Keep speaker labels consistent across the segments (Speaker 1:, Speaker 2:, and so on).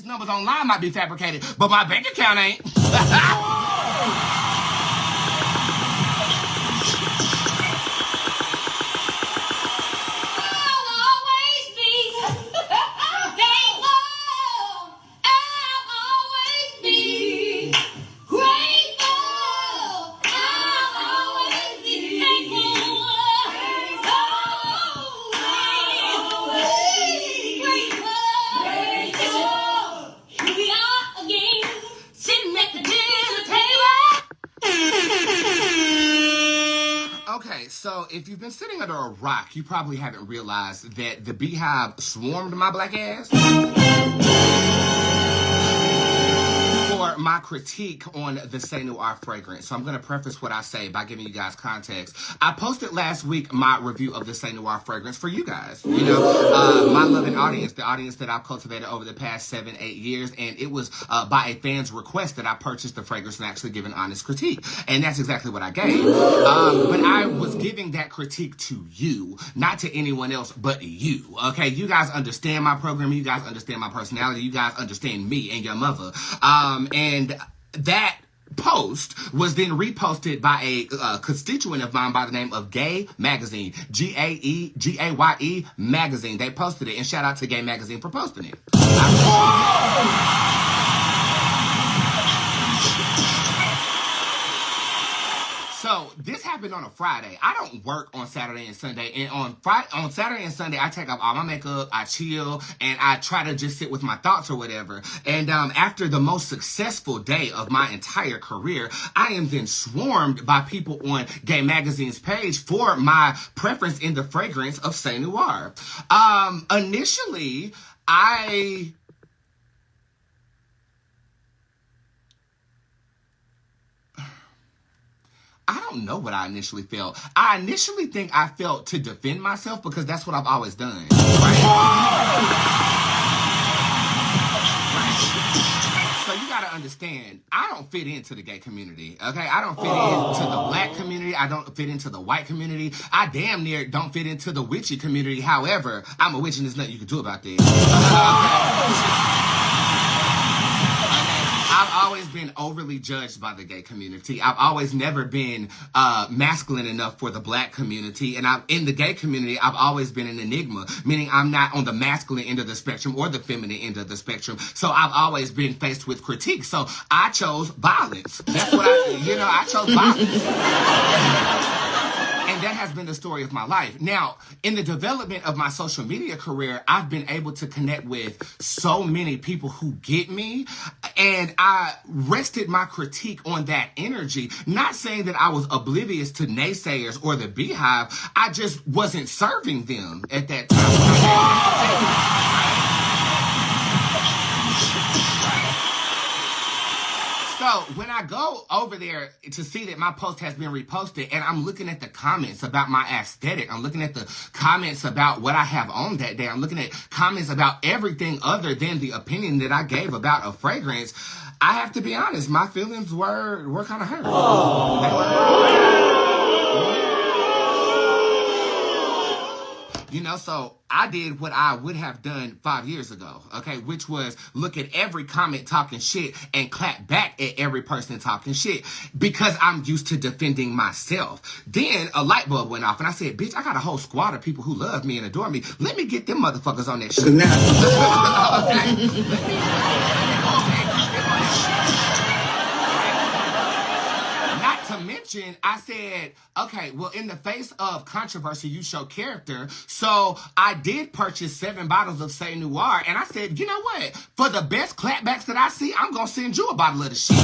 Speaker 1: numbers online might be fabricated, but my bank account ain't. Okay, so if you've been sitting under a rock, you probably haven't realized that the Beehive swarmed my black ass for my critique on the Say Noir fragrance. So I'm going to preface what I say by giving you guys context. I posted last week my review of the Say Noir fragrance for you guys. You know, my loving audience, the audience that I've cultivated over the past 7-8 years. And it was by a fan's request that I purchased the fragrance and actually give an honest critique. And that's exactly what I gave. But I was giving that critique to you, not to anyone else but you. Okay, you guys understand my program. You guys understand my personality. You guys understand me and your mother. And that post was then reposted by a constituent of mine by the name of Gay Magazine, Gaye Magazine. They posted it, and shout out to Gay Magazine for posting it. So this happened on a Friday. I don't work on Saturday and Sunday, and on Saturday and Sunday I take off all my makeup, I chill, and I try to just sit with my thoughts or whatever. And after the most successful day of my entire career, I am then swarmed by people on Gay Magazine's page for my preference in the fragrance of Say Noir. Initially, I don't know what I initially felt. I initially think I felt to defend myself because that's what I've always done. Right? So you gotta understand, I don't fit into the gay community, okay? I don't fit into the black community. I don't fit into the white community. I damn near don't fit into the witchy community. However, I'm a witch and there's nothing you can do about this. I've always been overly judged by the gay community. I've always never been masculine enough for the black community. And in the gay community, I've always been an enigma, meaning I'm not on the masculine end of the spectrum or the feminine end of the spectrum. So I've always been faced with critique. So I chose violence. That's what I chose violence. And that has been the story of my life. Now, in the development of my social media career, I've been able to connect with so many people who get me. And I rested my critique on that energy. Not saying that I was oblivious to naysayers or the Beehive. I just wasn't serving them at that time. So when I go over there to see that my post has been reposted and I'm looking at the comments about my aesthetic, I'm looking at the comments about what I have on that day, I'm looking at comments about everything other than the opinion that I gave about a fragrance, I have to be honest, my feelings were kind of hurt. You know, so I did what I would have done 5 years ago, okay, which was look at every comment talking shit and clap back at every person talking shit because I'm used to defending myself. Then a light bulb went off and I said, bitch, I got a whole squad of people who love me and adore me. Let me get them motherfuckers on that shit. To mention, I said, okay, well, in the face of controversy, you show character. So I did purchase 7 bottles of Say Noir, and I said, you know what? For the best clapbacks that I see, I'm gonna send you a bottle of the shit.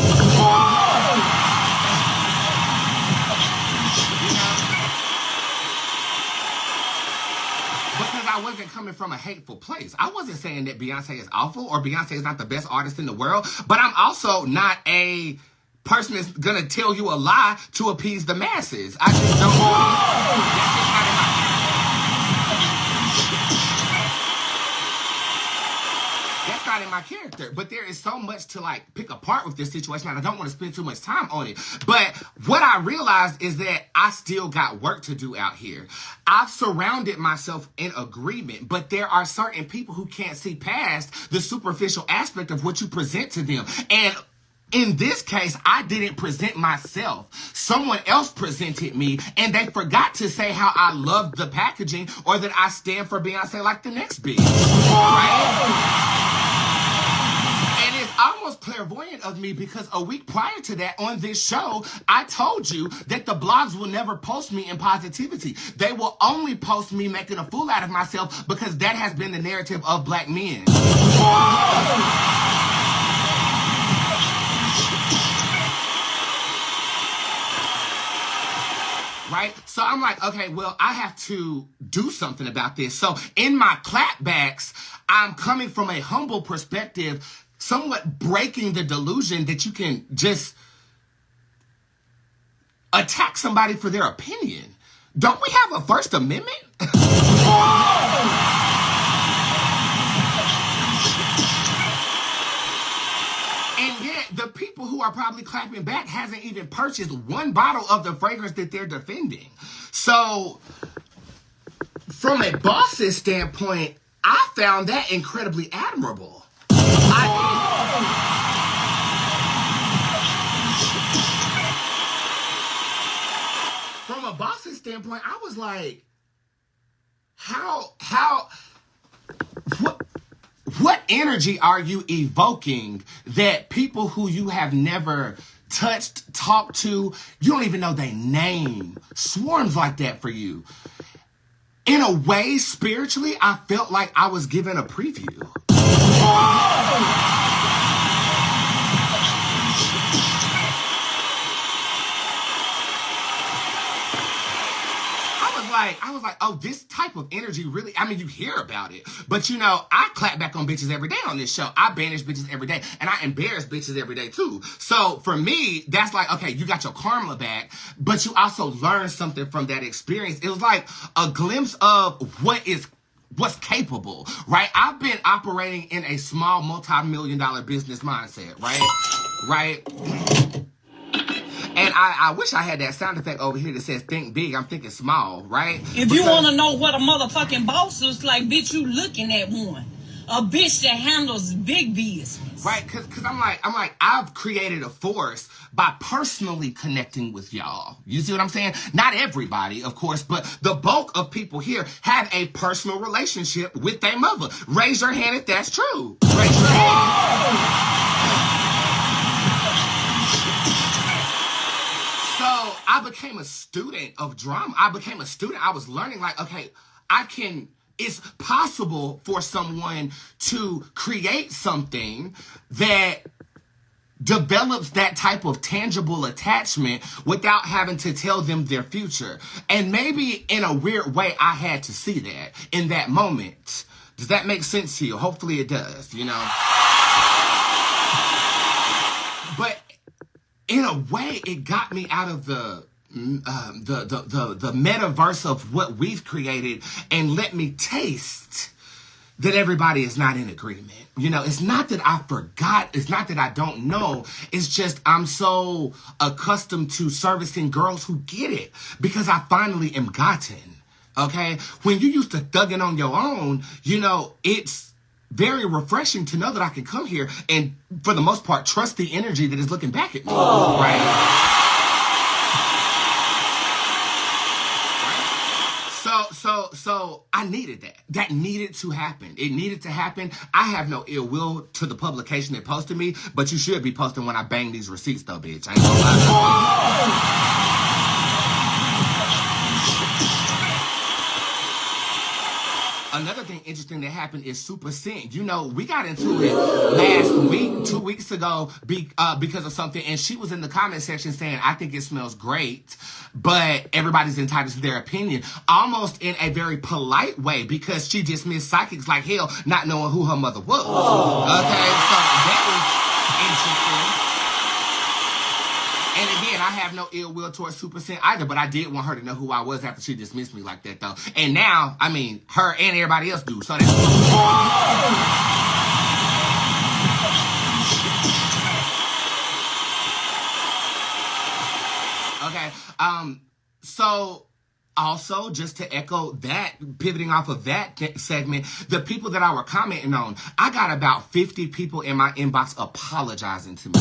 Speaker 1: Because I wasn't coming from a hateful place. I wasn't saying that Beyonce is awful or Beyonce is not the best artist in the world, but I'm also not a person is gonna tell you a lie to appease the masses. I just don't that's not in my character. But there is so much to like pick apart with this situation, and I don't want to spend too much time on it. But what I realized is that I still got work to do out here. I've surrounded myself in agreement, but there are certain people who can't see past the superficial aspect of what you present to them. And in this case, I didn't present myself. Someone else presented me, and they forgot to say how I loved the packaging or that I stand for Beyonce like the next bitch. Right? And it's almost clairvoyant of me because a week prior to that on this show, I told you that the blogs will never post me in positivity. They will only post me making a fool out of myself because that has been the narrative of black men. Right? So I'm like, okay, well, I have to do something about this. So in my clapbacks, I'm coming from a humble perspective, somewhat breaking the delusion that you can just attack somebody for their opinion. Don't we have a First Amendment? And yet, the people who are probably clapping back hasn't even purchased one bottle of the fragrance that they're defending. So, from a boss's standpoint, I found that incredibly admirable. From a boss's standpoint, I was like, what energy are you evoking that people who you have never touched, talked to, you don't even know their name, swarms like that for you? In a way, spiritually, I felt like I was given a preview. I was like, oh, this type of energy really, I mean, you hear about it. But, you know, I clap back on bitches every day on this show. I banish bitches every day. And I embarrass bitches every day, too. So, for me, that's like, okay, you got your karma back, but you also learned something from that experience. It was like a glimpse of what's capable, right? I've been operating in a small multi-million-dollar business mindset, right? And I wish I had that sound effect over here that says think big. I'm thinking small, right?
Speaker 2: If you want to know what a motherfucking boss is like, bitch, you looking at one. A bitch that handles big business.
Speaker 1: Right, cause I'm like, I've created a force by personally connecting with y'all. You see what I'm saying? Not everybody, of course, but the bulk of people here have a personal relationship with their mother. Raise your hand if that's true. Raise your hand. So I became a student of drama. I was learning like, okay, it's possible for someone to create something that develops that type of tangible attachment without having to tell them their future. And maybe in a weird way, I had to see that in that moment. Does that make sense to you? Hopefully it does, you know? But in a way, it got me out of the metaverse of what we've created and let me taste that everybody is not in agreement. You know, it's not that I forgot. It's not that I don't know. It's just I'm so accustomed to servicing girls who get it because I finally am gotten. Okay? When you used to thugging on your own, you know, it's very refreshing to know that I can come here and, for the most part, trust the energy that is looking back at me. Right? So I needed that. That needed to happen. It needed to happen. I have no ill will to the publication that posted me, but you should be posting when I bang these receipts, though, bitch. I ain't gonna lie. Another thing interesting that happened is Super Scent. You know, we got into it last week, 2 weeks ago, because of something, and she was in the comment section saying, I think it smells great, but everybody's entitled to their opinion, almost in a very polite way, because she dismissed psychics like hell, not knowing who her mother was. Okay, so that was interesting. And again, I have no ill will towards Super Scent either, but I did want her to know who I was after she dismissed me like that, though. And now, I mean, her and everybody else do, so that's cool. So also, just to echo that, pivoting off of that segment, the people that I were commenting on, I got about 50 people in my inbox apologizing to me.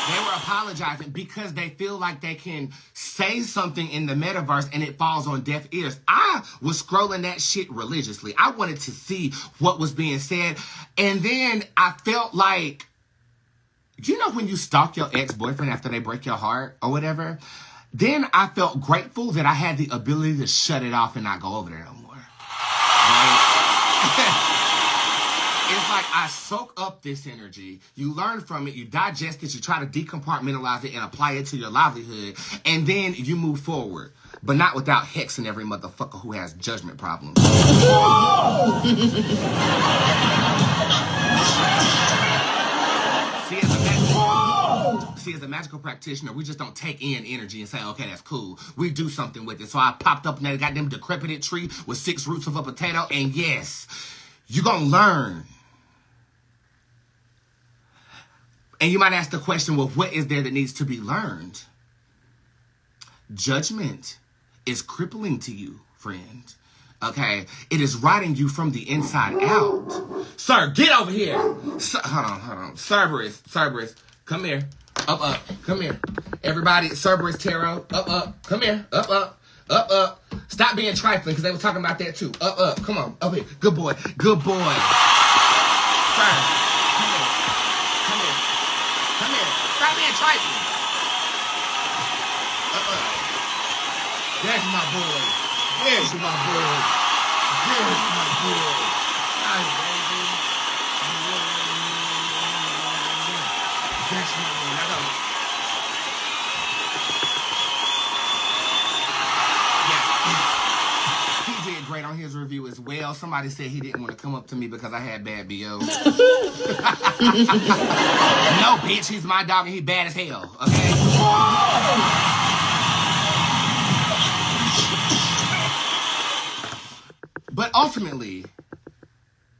Speaker 1: They were apologizing because they feel like they can say something in the metaverse and it falls on deaf ears. I was scrolling that shit religiously. I wanted to see what was being said. And then I felt like, you know when you stalk your ex-boyfriend after they break your heart or whatever? Then I felt grateful that I had the ability to shut it off and not go over there no more. Right? It's like I soak up this energy. You learn from it. You digest it. You try to decompartmentalize it and apply it to your livelihood. And then you move forward. But not without hexing every motherfucker who has judgment problems. See, as a magical practitioner, we just don't take in energy and say, okay, that's cool. We do something with it. So I popped up in that goddamn decrepit tree with 6 roots of a potato. And yes, you're going to learn. And you might ask the question, well, what is there that needs to be learned? Judgment is crippling to you, friend. Okay? It is rotting you from the inside out. Sir, get over here. Hold on. Cerberus, come here. Up, come here. Everybody, Cerberus Tarot, up, come here. Up. Stop being trifling, because they were talking about that too. Up, come on, up here. Good boy. Sir, come here. Stop being trifling. Up. That's my boy. There's my boy. Nice, baby. That's my boy. Great on his review as well. Somebody said he didn't want to come up to me because I had bad BO. No, bitch, he's my dog and he bad as hell, okay? But ultimately,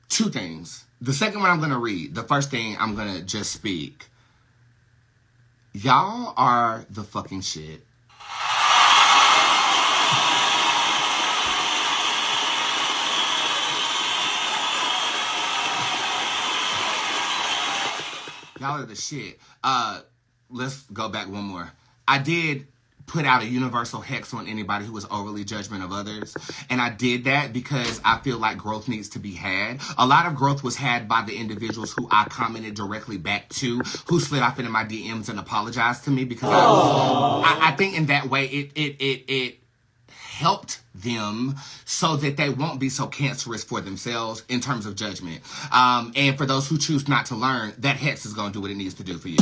Speaker 1: 2 things. The second one I'm going to read. The first thing I'm going to just speak. Y'all are the fucking shit. Y'all are the shit. Let's go back one more. I did put out a universal hex on anybody who was overly judgment of others. And I did that because I feel like growth needs to be had. A lot of growth was had by the individuals who I commented directly back to, who slid off into my DMs and apologized to me because I think in that way it helped them so that they won't be so cancerous for themselves in terms of judgment. And for those who choose not to learn, that hex is going to do what it needs to do for you.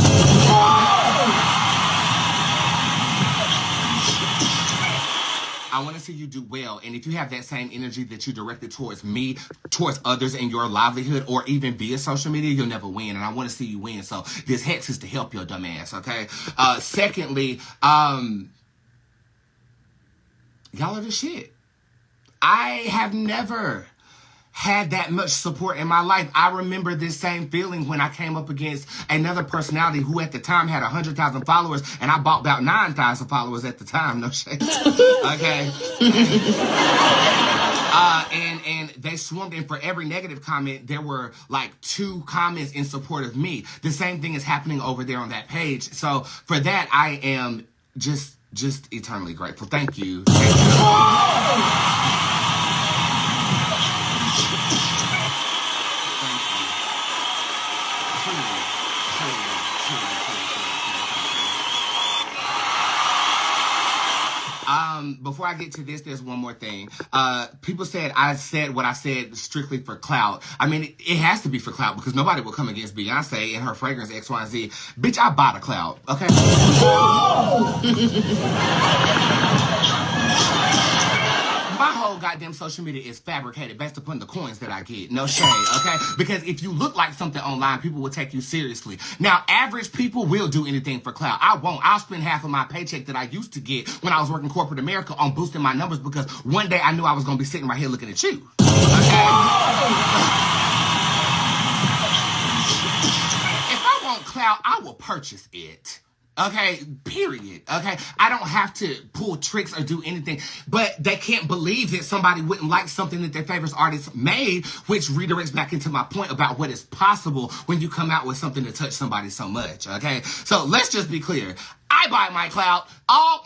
Speaker 1: I want to see you do well. And if you have that same energy that you directed towards me, towards others in your livelihood, or even via social media, you'll never win. And I want to see you win. So this hex is to help your dumb ass, okay? Secondly, y'all are the shit. I have never had that much support in my life. I remember this same feeling when I came up against another personality who at the time had 100,000 followers, and I bought about 9,000 followers at the time. No shade. Okay. And they swarmed in. For every negative comment, there were like 2 comments in support of me. The same thing is happening over there on that page. So for that, I am just eternally grateful. Thank you. Before I get to this, there's one more thing. People said I said what I said strictly for clout. I mean, it has to be for clout because nobody will come against Beyonce and her fragrance X, Y, and Z. Bitch, I bought a clout, okay? My whole goddamn social media is fabricated based upon the coins that I get. No shade, okay? Because if you look like something online, people will take you seriously. Now, average people will do anything for clout. I won't. I'll spend half of my paycheck that I used to get when I was working corporate America on boosting my numbers because one day I knew I was going to be sitting right here looking at you. Okay? clout, I will purchase it. Okay, period. Okay, I don't have to pull tricks or do anything, but they can't believe that somebody wouldn't like something that their favorite artist made, which redirects back into my point about what is possible when you come out with something to touch somebody so much. Okay, so let's just be clear. I buy my clout.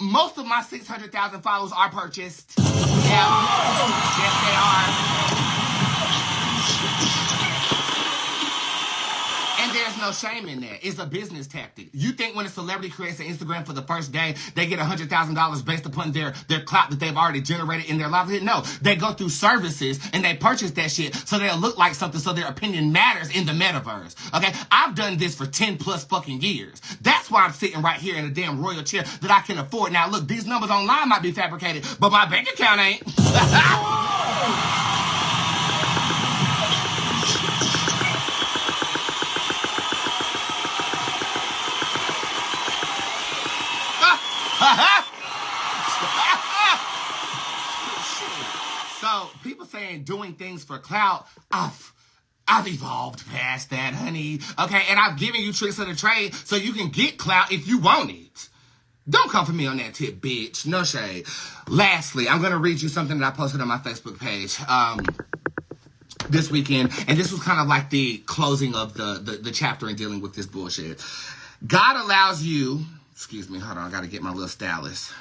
Speaker 1: Most of my 600,000 followers are purchased. Yeah, yes they are. And there's no shame in that. It's a business tactic. You think when a celebrity creates an Instagram for the first day, they get $100,000 based upon their clout that they've already generated in their livelihood? No, they go through services and they purchase that shit so they'll look like something, so their opinion matters in the metaverse. Okay, I've done this for 10 plus fucking years. That's why I'm sitting right here in a damn royal chair that I can afford. Now look, these numbers online might be fabricated, but my bank account ain't. So people saying doing things for clout, I've evolved past that, honey. Okay, and I've given you tricks of the trade so you can get clout if you want it. Don't come for me on that tip, bitch. No shade. Lastly, I'm going to read you something that I posted on my Facebook page this weekend, and this was kind of like the closing of the chapter in dealing with this bullshit. God allows you... Excuse me, hold on, I gotta get my little stylus.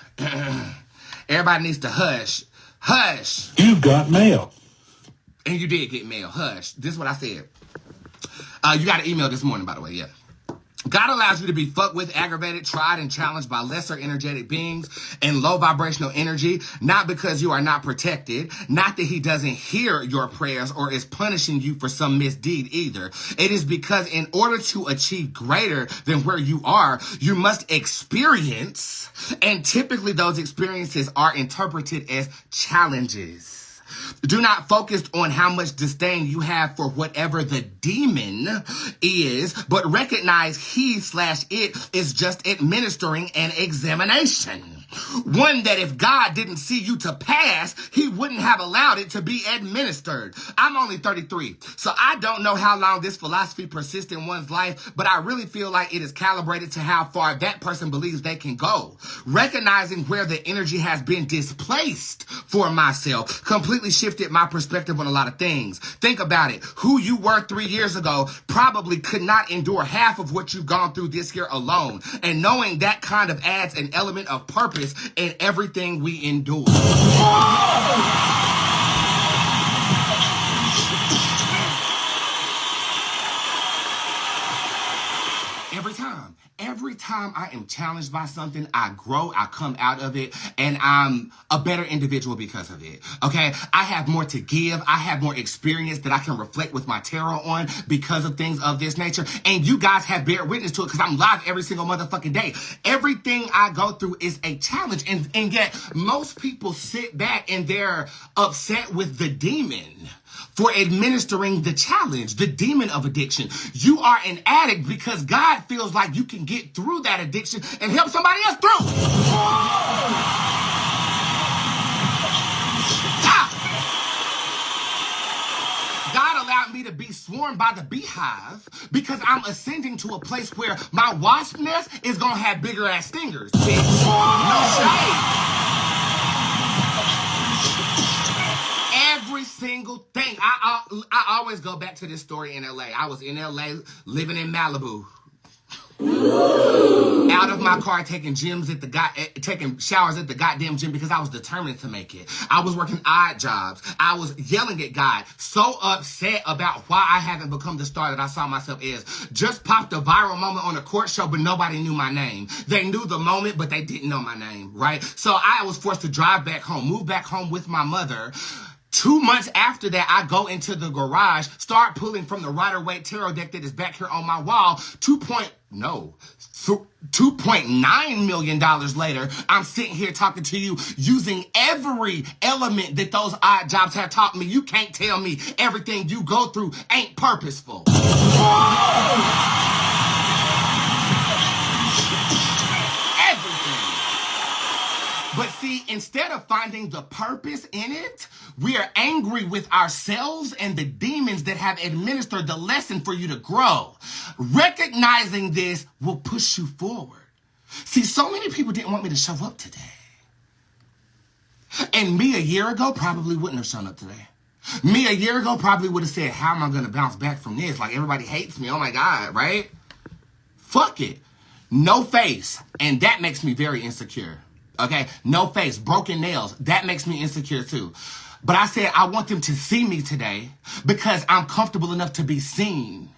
Speaker 1: Everybody needs to hush. Hush!
Speaker 3: You got mail.
Speaker 1: And you did get mail. Hush. This is what I said. You got an email this morning, by the way, yeah. God allows you to be fucked with, aggravated, tried, and challenged by lesser energetic beings and low vibrational energy, not because you are not protected, not that he doesn't hear your prayers or is punishing you for some misdeed either. It is because in order to achieve greater than where you are, you must experience, and typically those experiences are interpreted as challenges. Do not focus on how much disdain you have for whatever the demon is, but recognize he/it is just administering an examination. One that if God didn't see you to pass, he wouldn't have allowed it to be administered. I'm only 33, so I don't know how long this philosophy persists in one's life, but I really feel like it is calibrated to how far that person believes they can go. Recognizing where the energy has been displaced for myself completely shifted my perspective on a lot of things. Think about it. Who you were 3 years ago probably could not endure half of what you've gone through this year alone. And knowing that kind of adds an element of purpose in everything we endure. Every time I am challenged by something, I grow, I come out of it, and I'm a better individual because of it. Okay? I have more to give. I have more experience that I can reflect with my tarot on because of things of this nature. And you guys have bear witness to it because I'm live every single motherfucking day. Everything I go through is a challenge. And yet most people sit back and they're upset with the demon for administering the challenge, the demon of addiction. You are an addict because God feels like you can get through that addiction and help somebody else through. God allowed me to be swarmed by the Beehive because I'm ascending to a place where my wasp nest is going to have bigger ass stingers, bitch. No shade. Every single thing. I always go back to this story in LA. I was in LA living in Malibu. Out of my car taking taking showers at the goddamn gym because I was determined to make it. I was working odd jobs. I was yelling at God, so upset about why I haven't become the star that I saw myself as. Just popped a viral moment on a court show, but nobody knew my name. They knew the moment, but they didn't know my name, right? So I was forced to drive back home, move back home with my mother. 2 months after that, I go into the garage, start pulling from the Rider-Waite tarot deck that is back here on my wall. $2.9 million later, I'm sitting here talking to you using every element that those odd jobs have taught me. You can't tell me everything you go through ain't purposeful. But see, instead of finding the purpose in it, we are angry with ourselves and the demons that have administered the lesson for you to grow. Recognizing this will push you forward. See, so many people didn't want me to show up today. And me a year ago probably wouldn't have shown up today. Me a year ago probably would have said, how am I going to bounce back from this? Like, everybody hates me. Oh, my God, right? Fuck it. No face. And that makes me very insecure. Okay? No face. Broken nails. That makes me insecure, too. But I said I want them to see me today because I'm comfortable enough to be seen.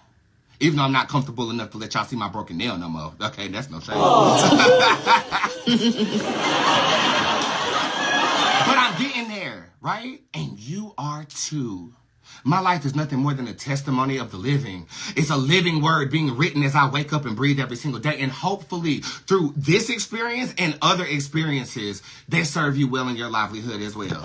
Speaker 1: Even though I'm not comfortable enough to let y'all see my broken nail no more. Okay, that's no shame. But I'm getting there, right? And you are too. My life is nothing more than a testimony of the living. It's a living word being written as I wake up and breathe every single day. And hopefully through this experience and other experiences, they serve you well in your livelihood as well.